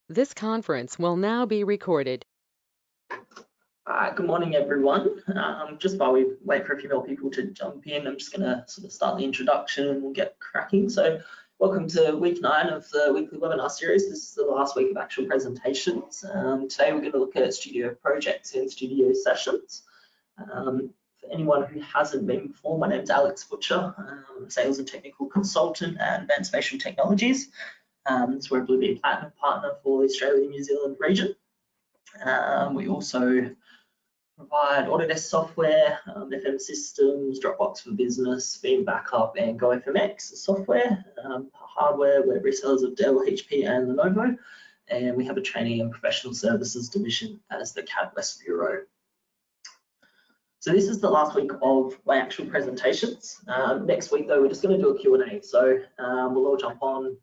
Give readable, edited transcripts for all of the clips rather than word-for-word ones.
This conference will now be recorded. Good morning, everyone. Just while we wait for a few more people to jump in, I'm just going to sort of start the introduction and we'll get cracking. So welcome to week 9 of the weekly webinar series. This is the last week of actual presentations. Today we're going to look at studio projects and studio sessions. For anyone who hasn't been before, my name is Alex Butcher, Sales and Technical Consultant at Advanced Spatial Technologies. So we're a Bluebeam Platinum Partner for the Australia and New Zealand region. We also provide Autodesk software, FM systems, Dropbox for business, Veeam backup, and GoFMX software. Hardware, we're resellers of Dell, HP, and Lenovo. And we have a training and professional services division as the CAD West Bureau. So this is the last week of my actual presentations. Next week, though, we're just going to do a Q&A. So we'll all jump on,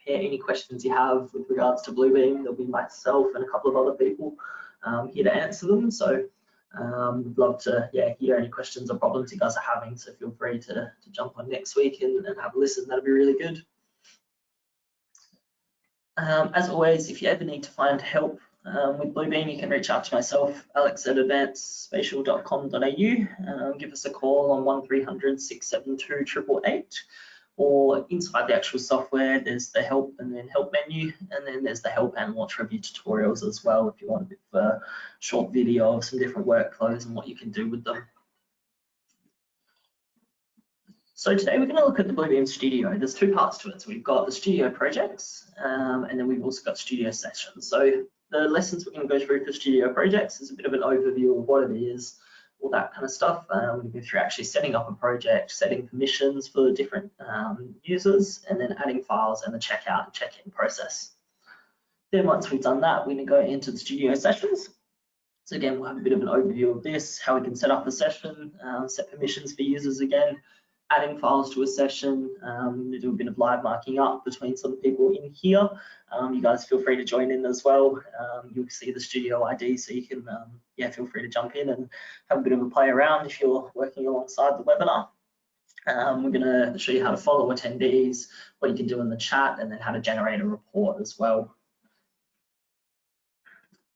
prepare any questions you have with regards to Bluebeam. There'll be myself and a couple of other people here to answer them. So would love to hear any questions or problems you guys are having. So feel free to jump on next week and have a listen. That'll be really good. As always, if you ever need to find help with Bluebeam, you can reach out to myself, Alex at advancedspatial.com.au. Give us a call on 1300 672 888. Or inside the actual software, there's the help and then help menu, and then there's the help and launch review tutorials as well if you want a bit of a short video of some different workflows and what you can do with them. So today we're going to look at the Bluebeam Studio. There's two parts to it. So we've got the studio projects, and then we've also got studio sessions. So the lessons we're going to go through for studio projects is a bit of an overview of what it is, all that kind of stuff. We're going to go through actually setting up a project, setting permissions for different users, and then adding files and the checkout and check-in process. Then once we've done that, we're going to go into the studio sessions. So again, we'll have a bit of an overview of this, how we can set up a session, set permissions for users again, adding files to a session. We're going to do a bit of live marking up between some people in here. You guys feel free to join in as well. You'll see the studio ID, so you can feel free to jump in and have a bit of a play around if you're working alongside the webinar. We're going to show you how to follow attendees, what you can do in the chat, and then how to generate a report as well.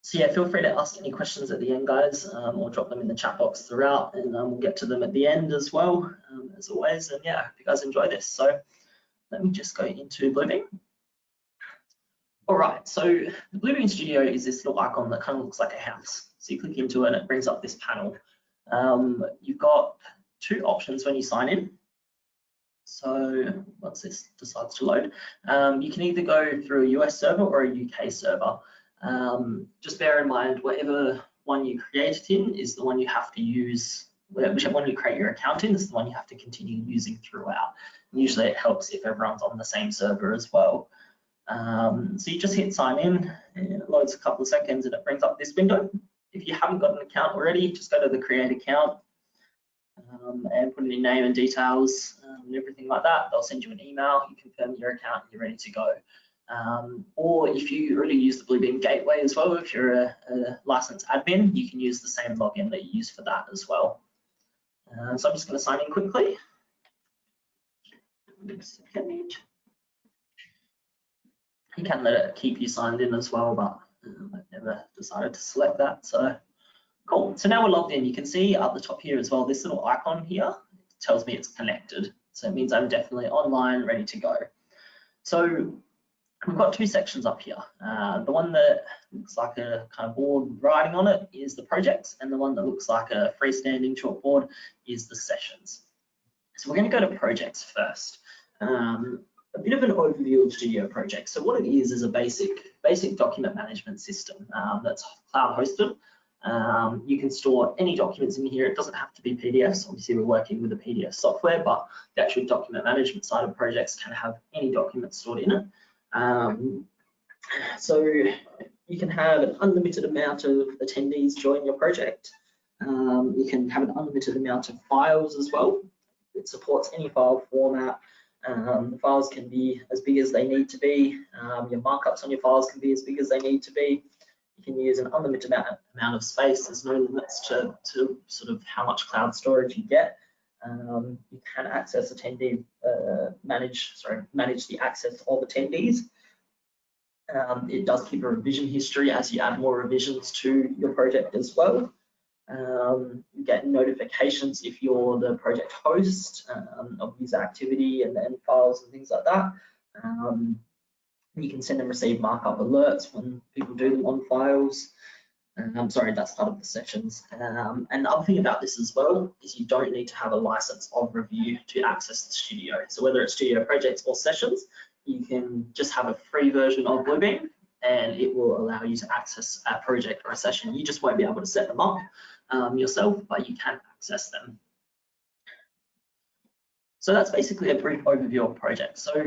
So yeah, feel free to ask any questions at the end, guys, or drop them in the chat box throughout, and we'll get to them at the end as well, as always. And yeah, I hope you guys enjoy this. So let me just go into Bluebeam. All right, so the Bluebeam Studio is this little icon that kind of looks like a house. So you click into it and it brings up this panel. You've got two options when you sign in. So once this decides to load, you can either go through a US server or a UK server. Just bear in mind, whatever one you create it in is the one you have to use, whichever one you create your account in is the one you have to continue using throughout. And usually it helps if everyone's on the same server as well. So you just hit sign in, and it loads a couple of seconds and it brings up this window. If you haven't got an account already, just go to the create account and put in your name and details and everything like that. They'll send you an email, you confirm your account, and you're ready to go. Or if you already use the Bluebeam gateway as well, if you're a licensed admin, you can use the same login that you use for that as well. So I'm just going to sign in quickly. You can let it keep you signed in as well, but I've never decided to select that. So cool. So now we're logged in. You can see up the top here as well, this little icon here tells me it's connected. So it means I'm definitely online, ready to go. So we've got two sections up here. The one that looks like a kind of board writing on it is the projects, and the one that looks like a freestanding chalkboard is the sessions. So we're going to go to projects first. A bit of an overview of Studio Projects. So what it is a basic document management system that's cloud hosted. You can store any documents in here. It doesn't have to be PDFs. Obviously, we're working with a PDF software, but the actual document management side of projects can have any documents stored in it. So you can have an unlimited amount of attendees join your project. You can have an unlimited amount of files as well. It supports any file format. The files can be as big as they need to be. Your markups on your files can be as big as they need to be. You can use an unlimited amount of space. There's no limits to sort of how much cloud storage you get. You can access manage the access of attendees. It does keep a revision history as you add more revisions to your project as well. You get notifications if you're the project host of user activity and then files and things like that. You can send and receive markup alerts when people do them on files. I'm sorry, that's part of the sessions. And the other thing about this as well is you don't need to have a license of review to access the studio. So whether it's studio projects or sessions, you can just have a free version of Bluebeam and it will allow you to access a project or a session. You just won't be able to set them up yourself, but you can access them. So that's basically a brief overview of projects. So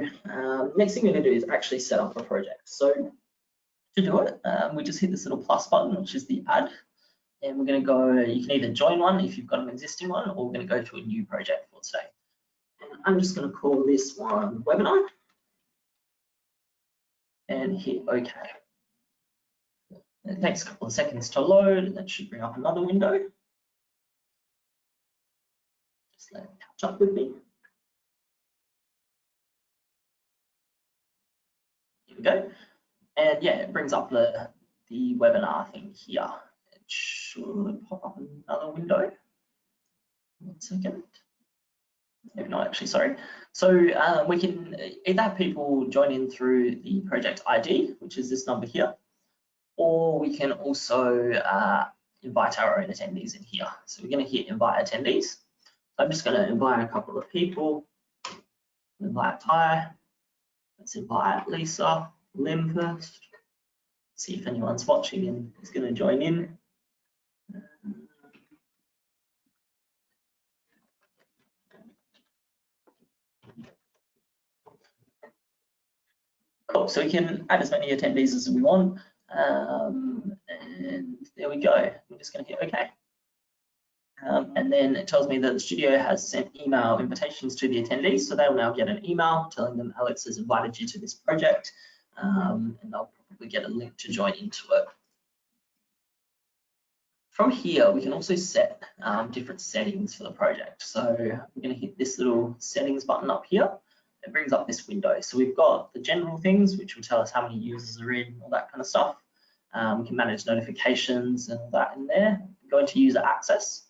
next thing we're going to do is actually set up a project. So to do it, we just hit this little plus button, which is the add, and we're going to go, you can either join one if you've got an existing one, or we're going to go to a new project for today. And I'm just going to call this one webinar and hit OK. It takes a couple of seconds to load, and that should bring up another window. Just let it catch up with me. Here we go. And yeah, it brings up the webinar thing here. It should pop up another window. 1 second. Maybe not actually, sorry. So we can either have people join in through the project ID, which is this number here, or we can also invite our own attendees in here. So we're going to hit invite attendees. I'm just going to invite a couple of people. Invite Ty. Let's invite Lisa, Lim first. See if anyone's watching and is going to join in. Cool, so we can add as many attendees as we want. And there we go. We're just going to hit OK. And then it tells me that the studio has sent email invitations to the attendees. So they will now get an email telling them Alex has invited you to this project. And they'll probably get a link to join into it. From here, we can also set different settings for the project. So we're going to hit this little settings button up here. It brings up this window. So we've got the general things, which will tell us how many users are in, all that kind of stuff. We can manage notifications and all that in there. Go into user access.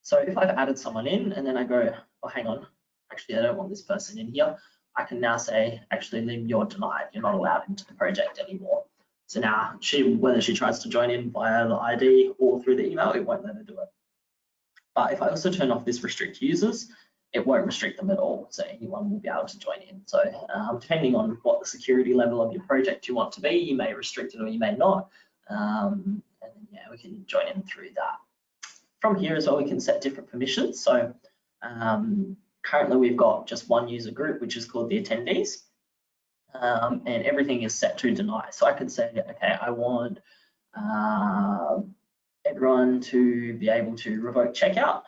So if I've added someone in and then I go, oh, hang on, actually, I don't want this person in here. I can now say, actually, Lim, you're denied. You're not allowed into the project anymore. So now, whether she tries to join in via the ID or through the email, it won't let her do it. But if I also turn off this restrict users, it won't restrict them at all. So anyone will be able to join in. So depending on what the security level of your project you want to be, you may restrict it or you may not. And then, yeah, we can join in through that. From here as well, we can set different permissions. So currently we've got just one user group, which is called the attendees. And everything is set to deny. So I could say, okay, I want everyone to be able to revoke checkout.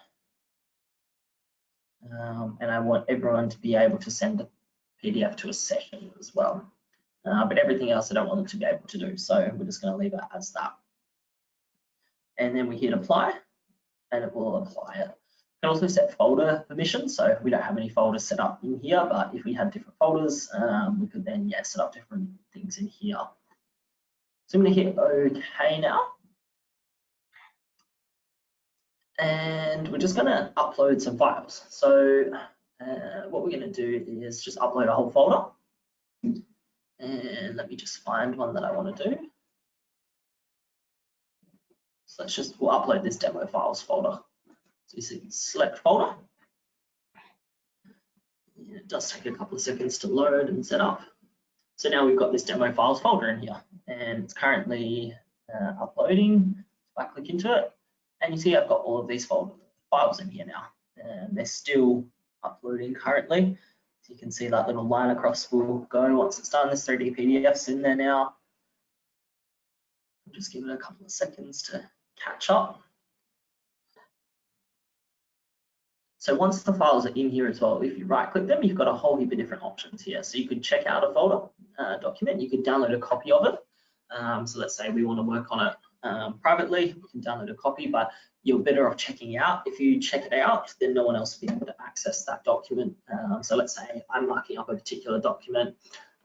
And I want everyone to be able to send a PDF to a session as well. But everything else I don't want them to be able to do. So we're just going to leave it as that. And then we hit apply, and it will apply it. We can also set folder permissions. So we don't have any folders set up in here, but if we had different folders, we could then, yeah, set up different things in here. So I'm going to hit OK now. And we're just going to upload some files. So what we're going to do is just upload a whole folder. And let me just find one that I want to do. So we'll upload this demo files folder. So you see select folder. And it does take a couple of seconds to load and set up. So now we've got this demo files folder in here, and it's currently uploading. If I click into it, and you see I've got all of these files in here now, and they're still uploading currently. So you can see that little line across will go once it's done. There's 3D PDFs in there now. I'll just give it a couple of seconds to catch up. So once the files are in here as well, if you right click them, you've got a whole heap of different options here. So you could check out a folder document, you could download a copy of it. So let's say we want to work on it privately, we can download a copy, but you're better off checking out. If you check it out, then no one else will be able to access that document. So let's say I'm marking up a particular document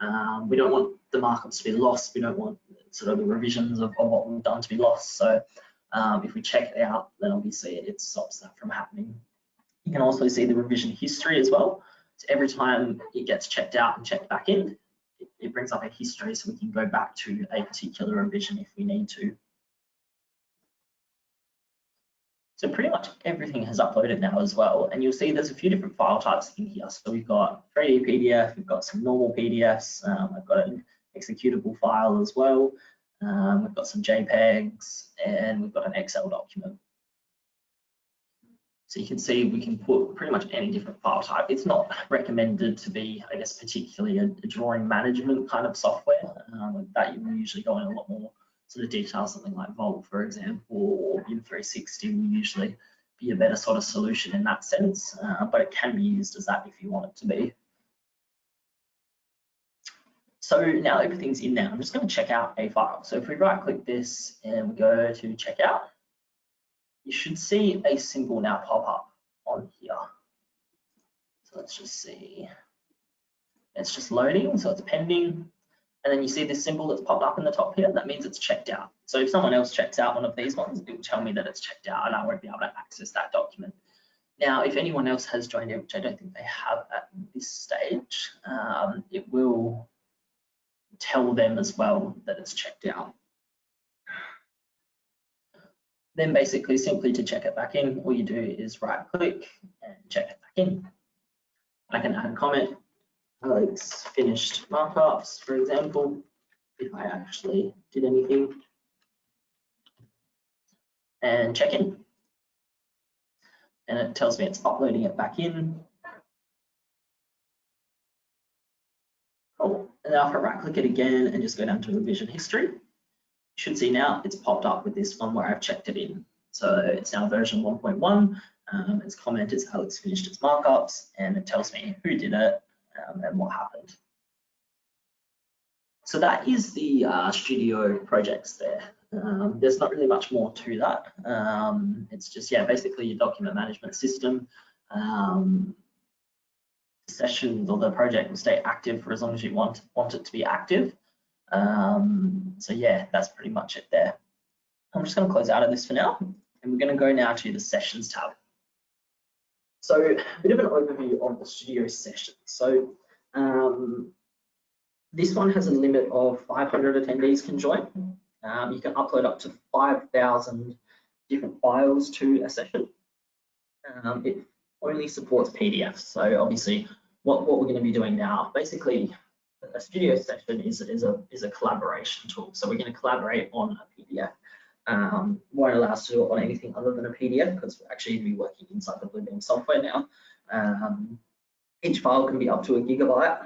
We don't want the markups to be lost. We don't want sort of the revisions of what we've done to be lost. So if we check it out, then obviously it stops that from happening. You can also see the revision history as well. So every time it gets checked out and checked back in, it brings up a history, so we can go back to a particular revision if we need to. So pretty much everything has uploaded now as well, and you'll see there's a few different file types in here. So we've got 3D PDF, we've got some normal PDFs, I've got an executable file as well, we've got some JPEGs, and we've got an Excel document. So you can see we can put pretty much any different file type. It's not recommended to be, I guess, particularly a drawing management kind of software. That you will usually go in a lot more sort of detail. Something like Vault, for example, or Vim 360 will usually be a better sort of solution in that sense, but it can be used as that if you want it to be. So now everything's in there. I'm just going to check out a file. So if we right click this and we go to check out, you should see a symbol now pop up on here. So let's just see. It's just loading, so it's pending. And then you see this symbol that's popped up in the top here. That means it's checked out. So if someone else checks out one of these ones, it will tell me that it's checked out and I won't be able to access that document. Now, if anyone else has joined it, which I don't think they have at this stage, it will tell them as well that it's checked out. Then basically simply to check it back in, all you do is right click and check it back in. I can add a comment, Alex finished markups, for example, if I actually did anything, and check in. And it tells me it's uploading it back in. Cool. And now if I right click it again and just go down to revision history, you should see now it's popped up with this one where I've checked it in. So it's now version 1.1. Its comment is Alex finished its markups, and it tells me who did it and what happened. So that is the studio projects there. There's not really much more to that. It's just, yeah, basically your document management system. Sessions or the project will stay active for as long as you want it to be active. So yeah, that's pretty much it there. I'm just going to close out of this for now, and we're going to go now to the sessions tab. So a bit of an overview of the studio session. So this one has a limit of 500 attendees can join. You can upload up to 5,000 different files to a session. It only supports PDFs. So obviously what we're going to be doing now, basically a studio session is a collaboration tool. So we're going to collaborate on a PDF. Won't allow us to do it on anything other than a PDF because we're actually going to be working inside the Bluebeam software now. Each file can be up to 1 gigabyte,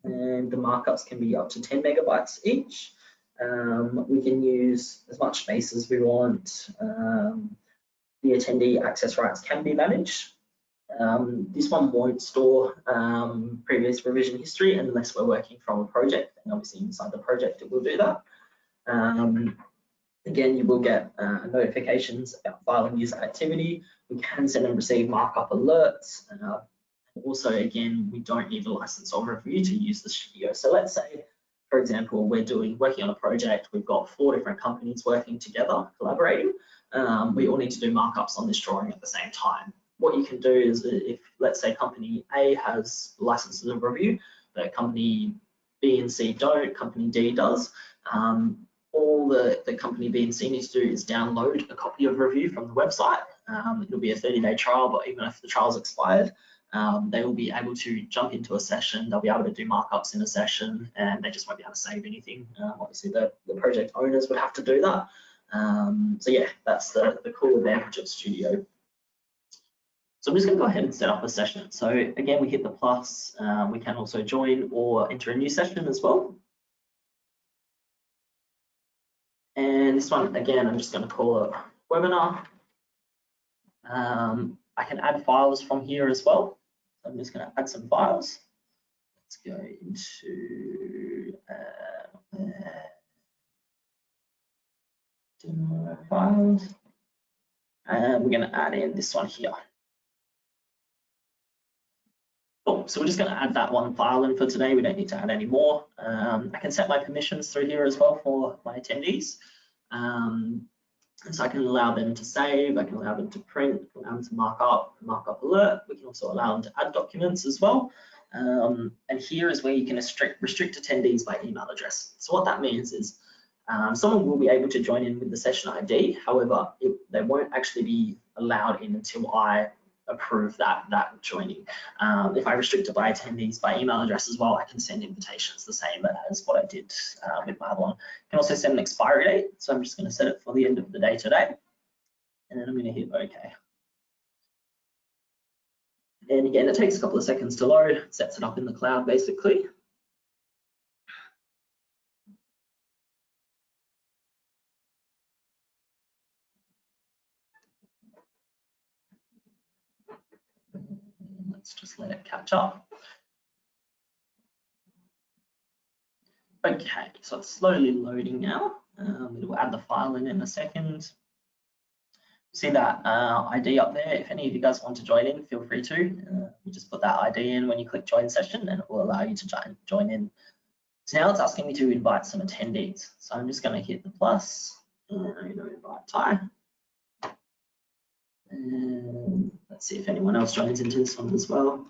and the markups can be up to 10 megabytes each. We can use as much space as we want. The attendee access rights can be managed. This one won't store previous revision history unless we're working from a project, and obviously inside the project it will do that. Again, you will get notifications about file and user activity. We can send and receive markup alerts. Also, again, we don't need a license or review to use the studio. So let's say, for example, we're working on a project. We've got 4 different companies working together, collaborating. We all need to do markups on this drawing at the same time. What you can do is, if let's say company A has licenses of review, but company B and C don't, company D does, all the company B and C needs to do is download a copy of review from the website. It'll be a 30-day trial, but even if the trial's expired, they will be able to jump into a session. They'll be able to do markups in a session, and they just won't be able to save anything. Obviously, the project owners would have to do that. So yeah, that's the cool advantage of Studio. So I'm just going to go ahead and set up a session. So again, we hit the plus. We can also join or enter a new session as well. And this one, again, I'm just going to call it webinar. I can add files from here as well. So I'm just going to add some files. Let's go into demo files. And we're going to add in this one here. Cool, so we're just going to add that one file in for today. We don't need to add any more. I can set my permissions through here as well for my attendees. So I can allow them to save, I can allow them to print, allow them to mark up alert. We can also allow them to add documents as well. And here is where you can restrict attendees by email address. So what that means is someone will be able to join in with the session ID. However, they won't actually be allowed in until I approve that joining. If I restrict it by attendees by email address as well, I can send invitations the same as what I did with my other one. I can also set an expiry date, so I'm just going to set it for the end of the day today, and then I'm going to hit OK. And again, it takes a couple of seconds to load, sets it up in the cloud basically. Let's just let it catch up. Okay, so it's slowly loading now. It'll add the file in a second. See that ID up there? If any of you guys want to join in, feel free to. You just put that ID in when you click join session and it will allow you to join in. So now it's asking me to invite some attendees. So I'm just going to hit the plus and I'm going to invite Ty. And let's see if anyone else joins into this one as well.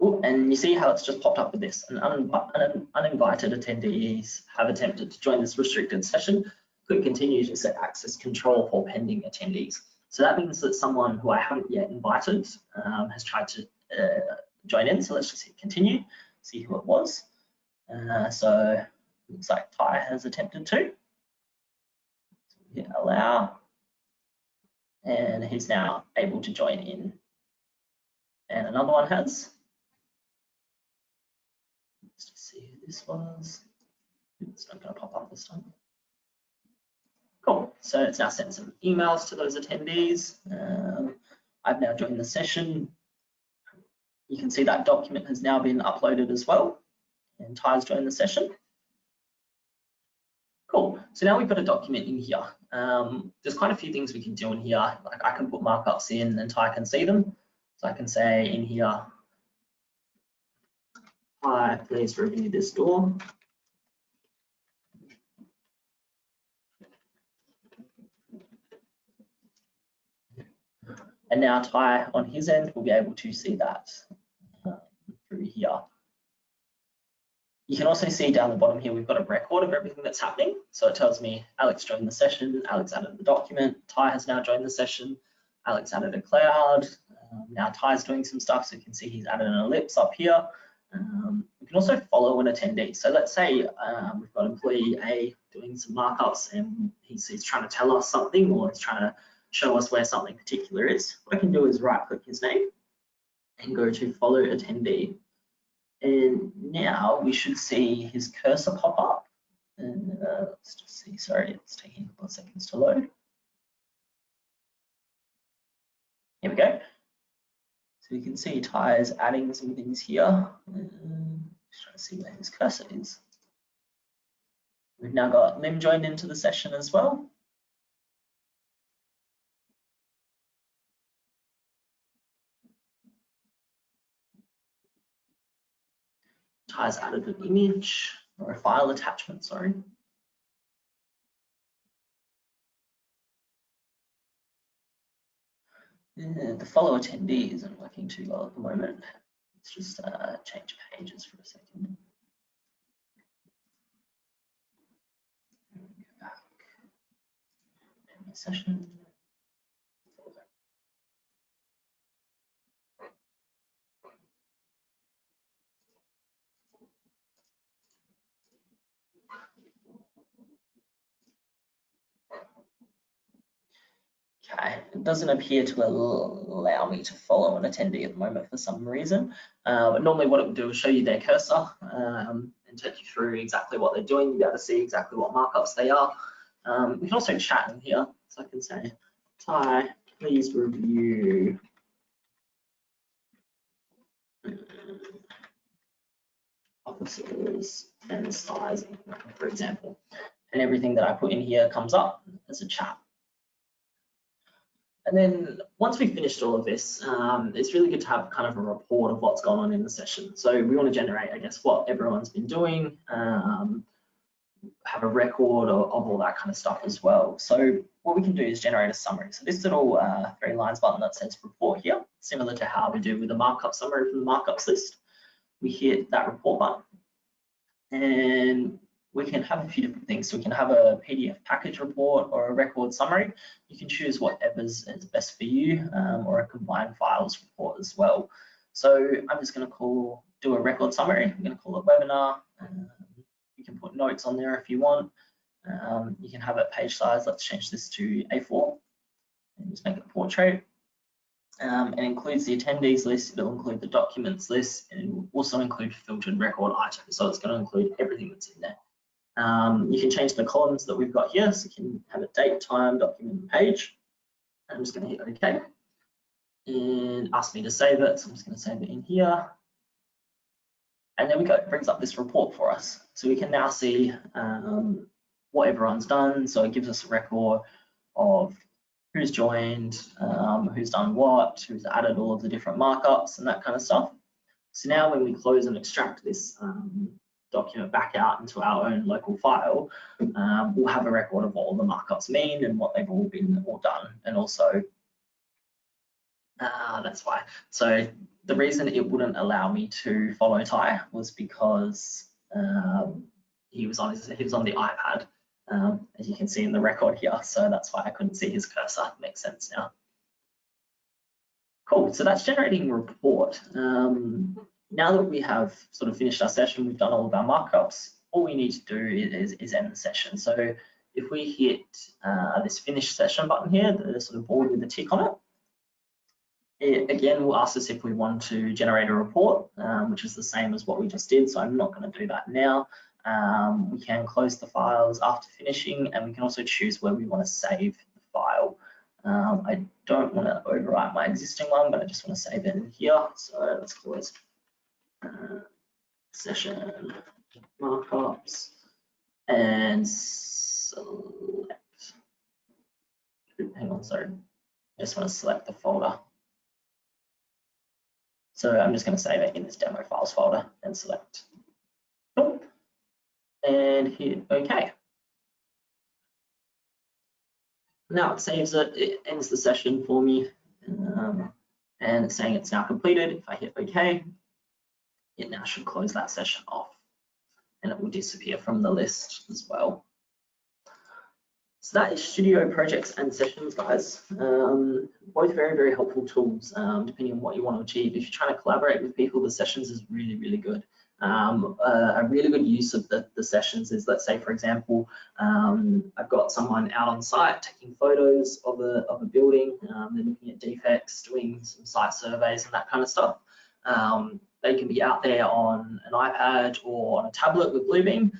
Ooh, and you see how it's just popped up with this. Uninvited attendees have attempted to join this restricted session. Click continue to set access control for pending attendees. So that means that someone who I haven't yet invited has tried to join in. So let's just hit continue, see who it was. So looks like Ty has attempted to. So hit allow, and he's now able to join in. And another one has. Let's just see who this was. It's not going to pop up this time. Cool. So it's now sent some emails to those attendees. I've now joined the session. You can see that document has now been uploaded as well, and Ty's joined the session. Cool. So now we've got a document in here. There's quite a few things we can do in here. Like I can put markups in and Ty can see them. So I can say in here, Ty, please review this door. And now Ty on his end will be able to see that through here. You can also see down the bottom here, we've got a record of everything that's happening. So it tells me Alex joined the session, Alex added the document, Ty has now joined the session, Alex added a cloud. Now Ty's doing some stuff, so you can see he's added an ellipse up here. We can also follow an attendee. So let's say we've got employee A doing some markups and he's trying to tell us something, or he's trying to show us where something particular is. What I can do is right click his name and go to follow attendee. And now we should see his cursor pop up. And let's just see, sorry, it's taking a couple of seconds to load. Here we go. So you can see Ty is adding some things here. Just trying to see where his cursor is. We've now got Lim joined into the session as well. Ty's added an image or a file attachment, sorry. And the follow attendee isn't working too well at the moment. Let's just change pages for a second. Go back. Session. Okay, it doesn't appear to allow me to follow an attendee at the moment for some reason. But normally what it would do is show you their cursor and take you through exactly what they're doing. You'll be able to see exactly what markups they are. We can also chat in here. So I can say, Ty, please review offices and sizing, for example. And everything that I put in here comes up as a chat. And then once we've finished all of this, it's really good to have kind of a report of what's gone on in the session. So we want to generate, I guess, what everyone's been doing, have a record of all that kind of stuff as well. So what we can do is generate a summary. So this little 3 lines button that says report here, similar to how we do with the markup summary from the markups list. We hit that report button and we can have a few different things. So we can have a PDF package report or a record summary. You can choose whatever's is best for you, or a combined files report as well. So I'm just going to do a record summary. I'm going to call it webinar. You can put notes on there if you want. You can have it page size. Let's change this to A4 and just make it a portrait. It includes the attendees list, it'll include the documents list, and it will also include filtered record items. So it's going to include everything that's in there. You can change the columns that we've got here. So you can have a date, time, document, and page. I'm just going to hit OK. And ask me to save it. So I'm just going to save it in here. And there we go, it brings up this report for us. So we can now see what everyone's done. So it gives us a record of who's joined, who's done what, who's added all of the different markups and that kind of stuff. So now when we close and extract this document back out into our own local file, we'll have a record of what all the markups mean and what they've all done. And also, that's why. So the reason it wouldn't allow me to follow Ty was because he was on the iPad. As you can see in the record here, so that's why I couldn't see his cursor. Makes sense now. Cool, so that's generating a report. Now that we have sort of finished our session, we've done all of our markups, all we need to do is end the session. So if we hit this finish session button here, the sort of board with the tick on it, again will ask us if we want to generate a report, which is the same as what we just did, so I'm not going to do that now. We can close the files after finishing, and we can also choose where we want to save the file. I don't want to overwrite my existing one, but I just want to save it in here. So let's close session markups and select. Hang on, sorry. I just want to select the folder. So I'm just going to save it in this demo files folder and select. Cool. And hit OK. Now it saves it, it ends the session for me, and it's saying it's now completed. If I hit OK, it now should close that session off, and it will disappear from the list as well. So that is Studio Projects and Sessions, guys. Both very, very helpful tools, depending on what you want to achieve. If you're trying to collaborate with people, the Sessions is really, really good. A really good use of the sessions is, let's say, for example, I've got someone out on site taking photos of a building. They're looking at defects, doing some site surveys and that kind of stuff. They can be out there on an iPad or on a tablet with Bluebeam.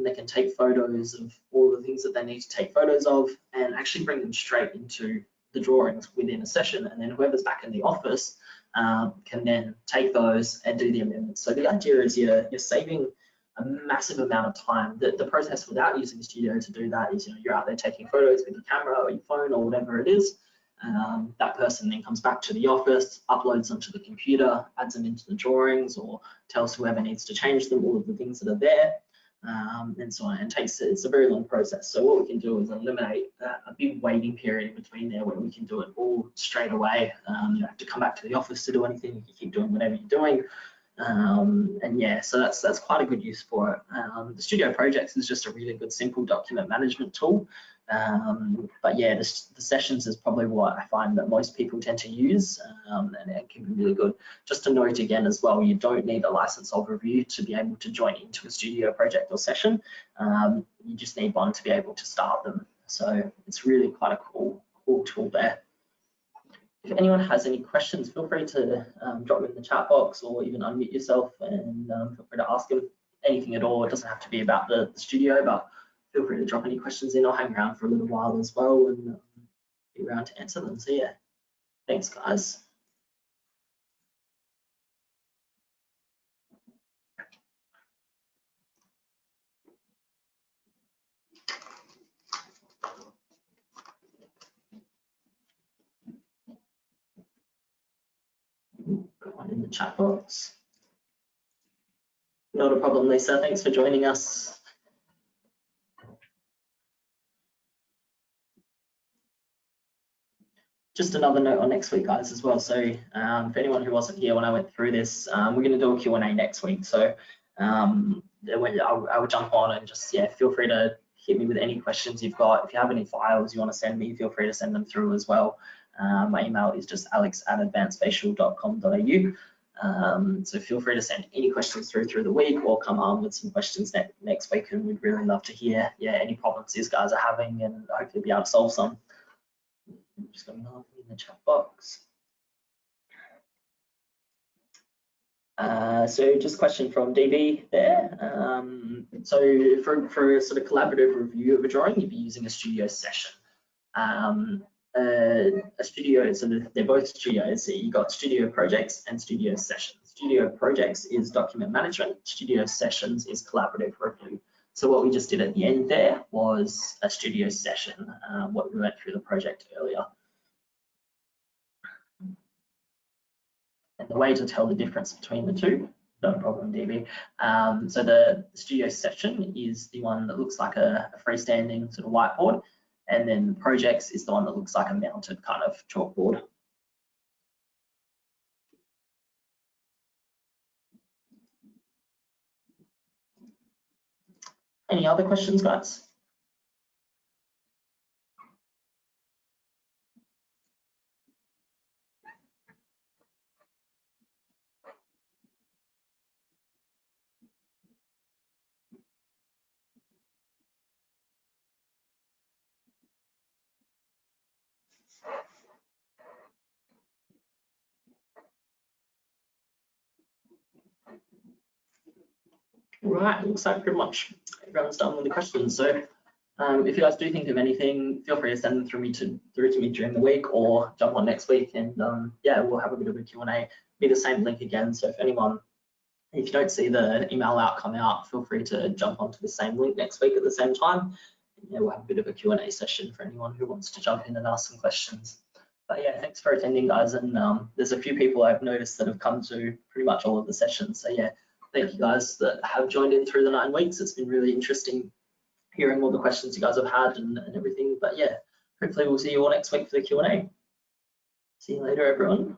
They can take photos of all the things that they need to take photos of and actually bring them straight into the drawings within a session, and then whoever's back in the office can then take those and do the amendments. So the idea is you're saving a massive amount of time. The process without using Studio to do that is, you're out there taking photos with your camera or your phone or whatever it is. That person then comes back to the office, uploads onto the computer, adds them into the drawings, or tells whoever needs to change them all of the things that are there. And so on, and it's a very long process. So what we can do is eliminate a big waiting period in between there, where we can do it all straight away. You don't have to come back to the office to do anything. You can keep doing whatever you're doing. And yeah, so that's quite a good use for it. The Studio Projects is just a really good, simple document management tool. But yeah, the sessions is probably what I find that most people tend to use, and it can be really good. Just to note again as well, you don't need a license overview to be able to join into a Studio project or session. You just need one to be able to start them. So it's really quite a cool tool there. If anyone has any questions, feel free to drop them in the chat box, or even unmute yourself and feel free to ask them anything at all. It doesn't have to be about the studio, but feel free to drop any questions in. I'll hang around for a little while as well and be around to answer them. So yeah, thanks guys. chat box. Not a problem, Lisa. Thanks for joining us. Just another note on next week, guys, as well. So for anyone who wasn't here when I went through this, we're going to do a Q&A next week. So I will jump on and just, yeah, feel free to hit me with any questions you've got. If you have any files you want to send me, feel free to send them through as well. My email is just alex@advancedspatial.com.au. So feel free to send any questions through the week, or come on with some questions next week, and we'd really love to hear, yeah, any problems these guys are having, and hopefully be able to solve some. I'm just going to in the chat box. So just a question from DB there. So for a sort of collaborative review of a drawing, you'd be using a studio session. A studio, so they're both studios. So you've got studio projects and studio sessions. Studio projects is document management. Studio sessions is collaborative review. So what we just did at the end there was a studio session, what we went through the project earlier. And the way to tell the difference between the two, no problem, DB. So the studio session is the one that looks like a freestanding sort of whiteboard, and then projects is the one that looks like a mounted kind of chalkboard. Any other questions, guys? Right, looks like pretty much everyone's done with the questions. So if you guys do think of anything, feel free to send them through to me during the week, or jump on next week, and yeah, we'll have a bit of a Q&A. Be the same link again. So if you don't see the email come out, feel free to jump onto the same link next week at the same time. And, yeah, we'll have a bit of a Q&A session for anyone who wants to jump in and ask some questions. But yeah, thanks for attending, guys. And there's a few people I've noticed that have come to pretty much all of the sessions. So yeah, thank you guys that have joined in through the 9 weeks. It's been really interesting hearing all the questions you guys have had and everything. But yeah, hopefully we'll see you all next week for the Q&A. See you later, everyone.